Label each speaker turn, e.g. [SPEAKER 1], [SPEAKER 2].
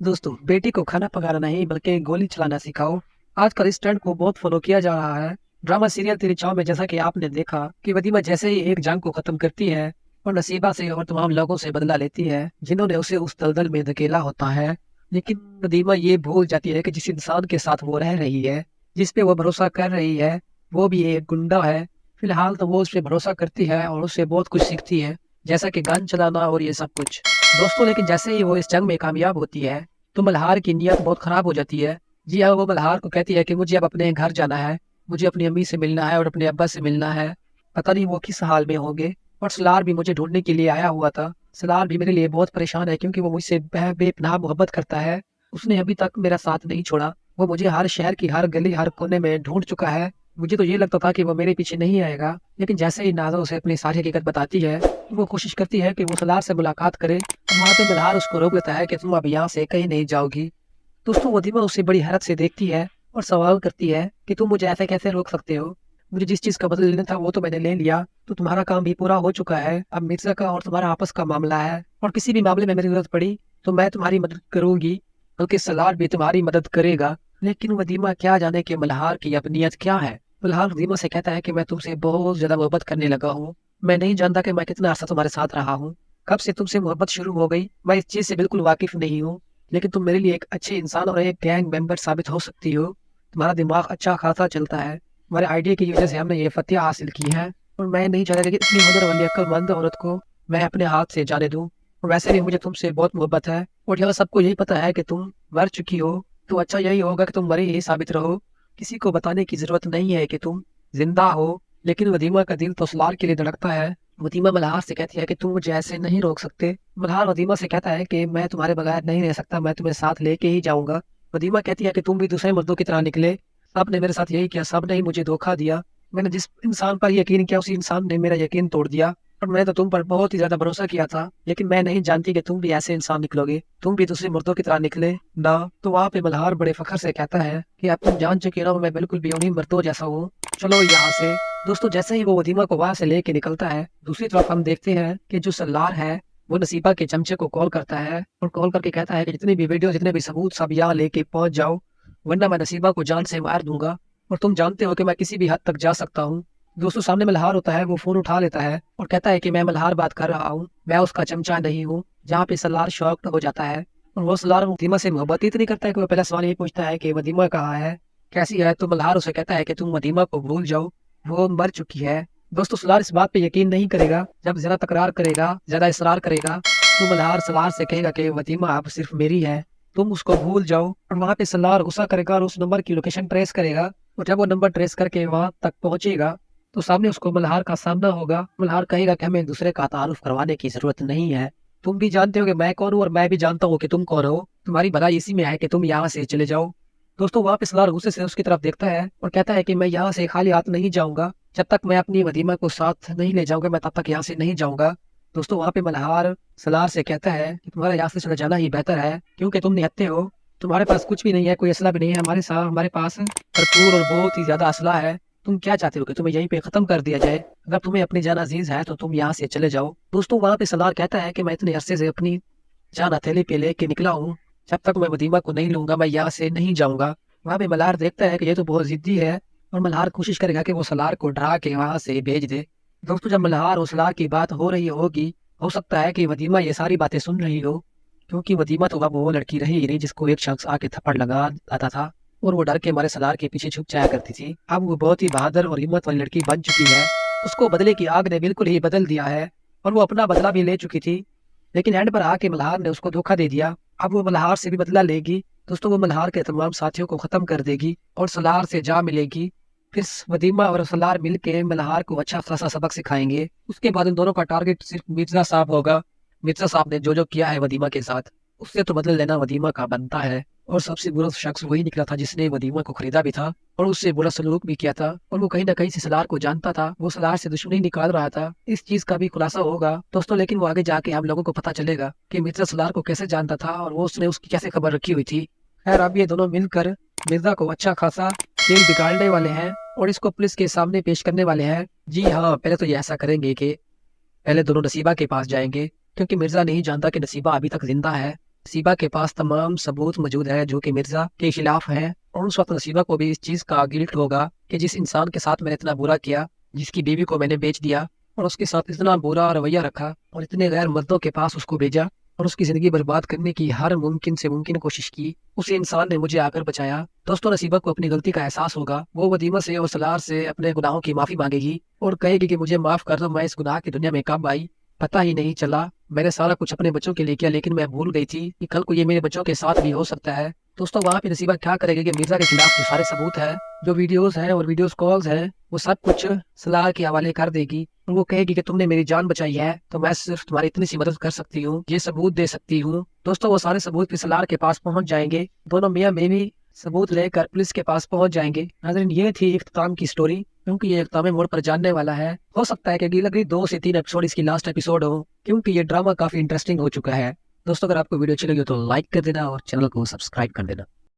[SPEAKER 1] दोस्तों, बेटी को खाना पकाना नहीं बल्कि गोली चलाना सिखाओ। आजकल इस ट्रेंड को बहुत फॉलो किया जा रहा है। ड्रामा सीरियल तेरी चाव में जैसा कि आपने देखा कि वदीमा जैसे ही एक जंग को खत्म करती है और नसीबा से और तमाम लोगों से बदला लेती है जिन्होंने उसे उस दलदल में धकेला होता है। लेकिन वदीमा ये भूल जाती है कि जिस इंसान के साथ वो रह रही है, जिस पे वो भरोसा कर रही है, वो भी एक गुंडा है। फिलहाल तो वो उस पर भरोसा करती है और उससे बहुत कुछ सीखती है, जैसा कि गन चलाना और ये सब कुछ। दोस्तों, लेकिन जैसे ही वो इस जंग में कामयाब होती है तो मल्हार की नीयत बहुत खराब हो जाती है। जी हाँ, वो मल्हार को कहती है कि मुझे अब अपने घर जाना है, मुझे अपनी अम्मी से मिलना है और अपने अब्बा से मिलना है। पता नहीं वो किस हाल में होंगे। और सलार भी मुझे ढूंढने के लिए आया हुआ था। सलार भी मेरे लिए बहुत परेशान है क्योंकि वो मुझसे बेपनाह मोहब्बत करता है। उसने अभी तक मेरा साथ नहीं छोड़ा। वो मुझे हर शहर की हर गली हर कोने में ढूंढ चुका है। मुझे तो ये लगता था कि वो मेरे पीछे नहीं आएगा, लेकिन जैसे ही नाज़ा उसे अपनी सारी हकीकत बताती है तो वो कोशिश करती है कि वो सलार से मुलाकात करे। वहाँ पे मल्हार उसको रोक देता है कि तुम अब यहाँ से कहीं नहीं जाओगी। दोस्तों, वदीमा उसे बड़ी हैरत से देखती है और सवाल करती है कि तुम मुझे ऐसे कैसे रोक सकते हो। मुझे जिस चीज का बदला लेना था वो तो मैंने ले लिया, तो तुम्हारा काम भी पूरा हो चुका है। अब मिर्जा का और तुम्हारा आपस का मामला है, और किसी भी मामले में मेरी जरूरत पड़ी तो मैं तुम्हारी मदद करूंगी, बल्कि सलार भी तुम्हारी मदद करेगा। लेकिन वदीमा क्या जाने कि मल्हार की अब नीयत क्या है। मल्हार वदीमा से कहता है कि मैं तुमसे बहुत ज्यादा मोहब्बत करने लगा हूँ। मैं नहीं जानता कि मैं कितना अर्सा तुम्हारे साथ रहा हूँ, कब से तुमसे मोहब्बत शुरू हो गई, मैं इस चीज से बिल्कुल वाकिफ नहीं हूँ। लेकिन तुम मेरे लिए एक अच्छे इंसान और एक गैंग मेंबर साबित हो सकती हो। तुम्हारा दिमाग अच्छा खासा चलता है। तुम्हारे आइडिया की वजह से हमने ये फतह हासिल की है, और मैं नहीं चाहता कि इतनी हुनर वाली अक्लमंद औरत को मैं अपने हाथ से जाने दूं। और वैसे भी मुझे तुमसे बहुत मोहब्बत है, और यह सबको यही पता है कि तुम मर चुकी हो। तो अच्छा यही होगा कि तुम मरी ही साबित रहो। किसी को बताने की जरूरत नहीं है कि तुम जिंदा हो। लेकिन वदीमा का दिल तो सलार के लिए धड़कता है। वदीमा मल्हार से कहती है कि तुम मुझे ऐसे नहीं रोक सकते। मल्हार वदीमा से कहता है कि मैं तुम्हारे बगैर नहीं रह सकता, मैं तुम्हें साथ लेके ही जाऊंगा। वदीमा कहती है कि तुम भी दूसरे मर्दों की तरह निकले। सबने मेरे साथ यही किया, सबने ही मुझे धोखा दिया। मैंने जिस इंसान पर यकीन किया उसी इंसान ने मेरा यकीन तोड़ दिया। और मैंने तो तुम पर बहुत ही ज्यादा भरोसा किया था, लेकिन मैं नहीं जानती कि तुम भी ऐसे इंसान निकलोगे, तुम भी दूसरे मर्दों की तरह निकले ना। तो वहाँ पे मल्हार बड़े फखर से कहता है कि अब तुम जान चुके हो मैं बिल्कुल भी उन्हीं मर्दों जैसा हूँ, चलो यहाँ से। दोस्तों, जैसे ही वो वदीमा को वहां से लेके निकलता है, दूसरी तरफ हम देखते हैं कि जो सल्लार है वो नसीबा के चमचे को कॉल करता है और कॉल करके कहता है कि जितनी भी वीडियो जितने भी सबूत सब यहाँ लेके पहुंच जाओ, वरना मैं नसीबा को जान से मार दूंगा। और तुम जानते हो कि मैं किसी भी हद तक जा सकता हूँ। दोस्तों, सामने मल्हार होता है, वो फोन उठा लेता है और कहता है कि मैं मल्हार बात कर रहा हूँ, मैं उसका चमचा नहीं हूँ। जहाँ पे सल्लार शॉक्ड हो जाता है, और वो सल्लार वदीमा से मोहब्बत इतनी करता है कि वो पहला सवाल ये पूछता है कि वदीमा कहाँ है, कैसी है। तो मल्हार उसे कहता है कि तुम वदीमा को भूल जाओ, वो मर चुकी है। दोस्तों, सलार इस बात पे यकीन नहीं करेगा। जब ज्यादा तकरार करेगा, ज्यादा इसरार करेगा, तो मल्हार सलार से कहेगा कि वदीमा अब सिर्फ मेरी है, तुम उसको भूल जाओ। और वहां पे सलार गुस्सा करेगा और उस नंबर की लोकेशन ट्रेस करेगा। और जब वो नंबर ट्रेस करके वहां तक पहुंचेगा तो सामने उसको मल्हार का सामना होगा। मल्हार कहेगा कि हमें एक दूसरे का तारुफ करवाने की जरूरत नहीं है, तुम भी जानते हो कि मैं कौन हूँ और मैं भी जानता हूँ कि तुम कौन हो। तुम्हारी भलाई इसी में है कि तुम यहाँ से चले जाओ। दोस्तों, वहां पे सलार गुस्से से उसकी तरफ देखता है और कहता है कि मैं यहाँ से खाली हाथ नहीं जाऊंगा, जब तक मैं अपनी वदीमा को साथ नहीं ले जाऊंगा मैं तब तक यहाँ से नहीं जाऊंगा। दोस्तों, वहां पे मल्हार सलार से कहता है कि तुम्हारा यहाँ से चले जाना ही बेहतर है, क्योंकि तुम निहत्थे हो, तुम्हारे पास कुछ भी नहीं है, कोई असला भी नहीं है। हमारे पास भरपूर और बहुत ही ज्यादा असला है। तुम क्या चाहते हो कि तुम्हें यहीं पे खत्म कर दिया जाए? अगर तुम्हें अपनी जान अजीज है तो तुम यहाँ से चले जाओ। दोस्तों, वहां पे सलार कहता है कि मैं इतने अरसे से अपनी जान हथेली पे लेके निकला हूँ, जब तक मैं वदीमा को नहीं लूंगा मैं यहाँ से नहीं जाऊंगा। वहां पे मल्हार देखता है कि ये तो बहुत जिद्दी है, और मल्हार कोशिश करेगा कि वो सलार को डरा के वहां से भेज दे। दोस्तों, जब मल्हार और सलार की बात हो रही होगी, हो सकता है कि वदीमा ये सारी बातें सुन रही हो, क्योंकि वदीमा तो अब वो लड़की रही ही नहीं जिसको एक शख्स आके थप्पड़ लगा आता था और वो डर के मारे सलार के पीछे छुप जाया करती थी। अब वो बहुत ही बहादुर और हिम्मत वाली लड़की बन चुकी है। उसको बदले की आग ने बिल्कुल ही बदल दिया है, और वो अपना बदला भी ले चुकी थी। लेकिन एंड पर आके मल्हार ने उसको धोखा दे दिया। अब वो मल्हार से भी बदला लेगी। दोस्तों, वो मल्हार के तमाम साथियों को खत्म कर देगी और सलार से जा मिलेगी। फिर वदीमा और सलार मिलके मल्हार को अच्छा खासा सबक सिखाएंगे। उसके बाद इन दोनों का टारगेट सिर्फ मिर्जा साहब होगा। मिर्जा साहब ने जो जो किया है वदीमा के साथ, उससे तो बदल लेना वदीमा का बनता है। और सबसे बुरा शख्स वही निकला था जिसने वदीमा को खरीदा भी था और उससे बुरा सलूक भी किया था, और वो कहीं ना कहीं से सलार को जानता था, वो सलार से दुश्मनी निकाल रहा था। इस चीज का भी खुलासा होगा दोस्तों, लेकिन वो आगे जाके हम लोगों को पता चलेगा कि मिर्जा सलार को कैसे जानता था और वो उसने उसकी कैसे खबर रखी हुई थी। खैर, अब ये दोनों मिलकर मिर्जा को अच्छा खासा खेल बिगाड़ने वाले हैं और इसको पुलिस के सामने पेश करने वाले हैं। जी हाँ, पहले तो ये ऐसा करेंगे कि पहले दोनों नसीबा के पास जाएंगे, क्योंकि मिर्जा नहीं जानता कि नसीबा अभी तक जिंदा है। नसीबा के पास तमाम सबूत मौजूद है जो कि मिर्जा के खिलाफ है, और उस वक्त नसीबा को भी इस चीज का गिल्ट होगा कि जिस इंसान के साथ मैंने इतना बुरा किया, जिसकी बीवी को मैंने बेच दिया और उसके साथ इतना बुरा रवैया रखा और इतने गैर मर्दों के पास उसको भेजा और उसकी जिंदगी बर्बाद करने की हर मुमकिन से मुमकिन कोशिश की, उस इंसान ने मुझे आकर बचाया। दोस्तों, नसीबा को अपनी गलती का एहसास होगा। वो वदीमा से और सलार से अपने गुनाहों की माफी मांगेगी और कहेगी कि मुझे माफ कर दो, मैं इस गुनाह की दुनिया में कब आई, पता ही नहीं चला। मैंने सारा कुछ अपने बच्चों के लिए किया, लेकिन मैं भूल गई थी कि कल को ये मेरे बच्चों के साथ भी हो सकता है। दोस्तों, वहाँ पे नसीबा क्या करेगी कि मिर्जा के खिलाफ जो सारे सबूत है, जो वीडियोस हैं और वीडियोस कॉल्स हैं, वो सब कुछ सलार के हवाले कर देगी और वो कहेगी कि तुमने मेरी जान बचाई है, तो मैं सिर्फ तुम्हारी इतनी सी मदद कर सकती हूँ, ये सबूत दे सकती हूँ। दोस्तों, वो सारे सबूत भी सलार के पास पहुंच जाएंगे। दोनों मियाँ बीवी सबूत लेकर पुलिस के पास पहुंच जाएंगे। नाज़रीन, ये थी इख्तिताम की स्टोरी, क्योंकि ये इख्तितामी मोड़ पर जानने वाला है। हो सकता है कि अगली 2 से 3 एपिसोड इसकी लास्ट एपिसोड हो, क्योंकि ये ड्रामा काफी इंटरेस्टिंग हो चुका है। दोस्तों, अगर आपको वीडियो अच्छी लगी हो तो लाइक कर देना और चैनल को सब्सक्राइब कर देना।